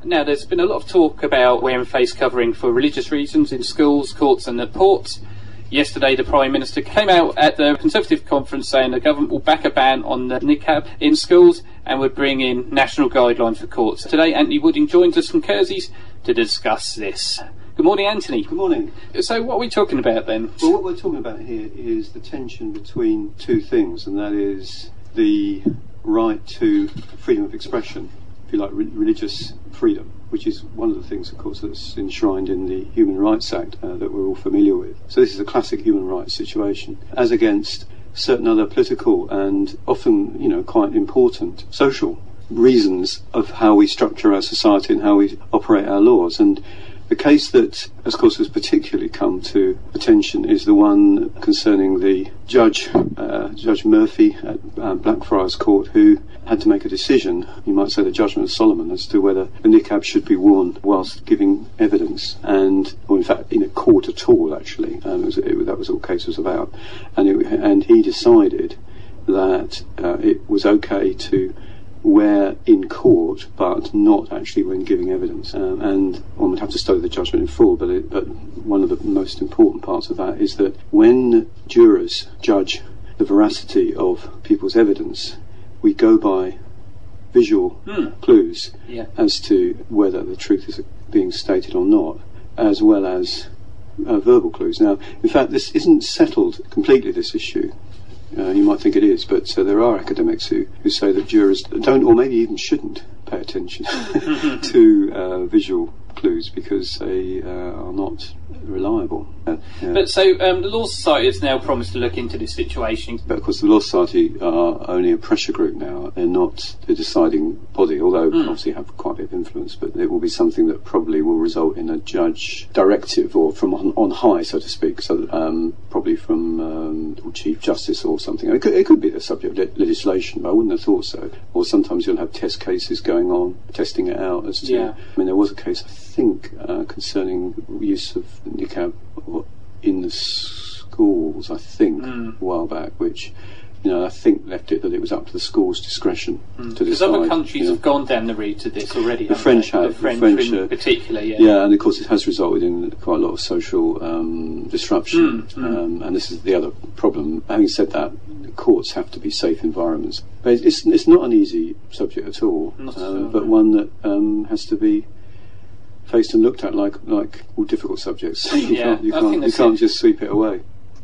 Now, there's been a lot of talk about wearing face covering for religious reasons in schools, courts and at ports. Yesterday, the Prime Minister came out at the Conservative conference saying the government will back a ban on the Niqab in schools and would bring in national guidelines for courts. Today, Anthony Wooding joins us from Kerseys to discuss this. Good morning, Anthony. Good morning. So what are we talking about then? Well, what we're talking about here is the tension between two things, and that is the right to freedom of expression, if you like, religious freedom, which is one of the things, of course, that's enshrined in the Human Rights Act that we're all familiar with. So this is a classic human rights situation, as against certain other political and often, quite important social reasons of how we structure our society and how we operate our laws. And the case that, of course, has particularly come to attention is the one concerning the Judge Murphy at Blackfriars Court, who had to make a decision, you might say the judgment of Solomon, as to whether the niqab should be worn whilst giving evidence, or in fact in a court at all, actually. That was all the case was about. And he decided that it was okay to wear in court, but not actually when giving evidence. And one would have to study the judgment in full, but one of the most important parts of that is that when jurors judge the veracity of people's evidence, we go by visual clues as to whether the truth is being stated or not, as well as verbal clues. Now, in fact, this isn't settled completely, this issue. You might think it is, but there are academics who say that jurors don't, or maybe even shouldn't, pay attention to visual clues because they are not reliable. But so the Law Society has now promised to look into this situation. But of course the Law Society are only a pressure group now. They're not the deciding body, although obviously have quite a bit of influence, but it will be something that probably will result in a judge directive, or from on high, so to speak, so probably from Chief Justice or something. It could be the subject of legislation, but I wouldn't have thought so. Or sometimes you'll have test cases going on, testing it out as to... I mean, there was a case, I think, concerning use of niqab in the schools, I think, a while back, which, I think left it that it was up to the school's discretion to decide. Because other countries have gone down the route of this already. The French have. The French in particular, Yeah, and of course it has resulted in quite a lot of social disruption. And this is the other problem. Having said that, the courts have to be safe environments. But it's not an easy subject at all, but one that has to be faced and looked at like all difficult subjects. You can't just sweep it away.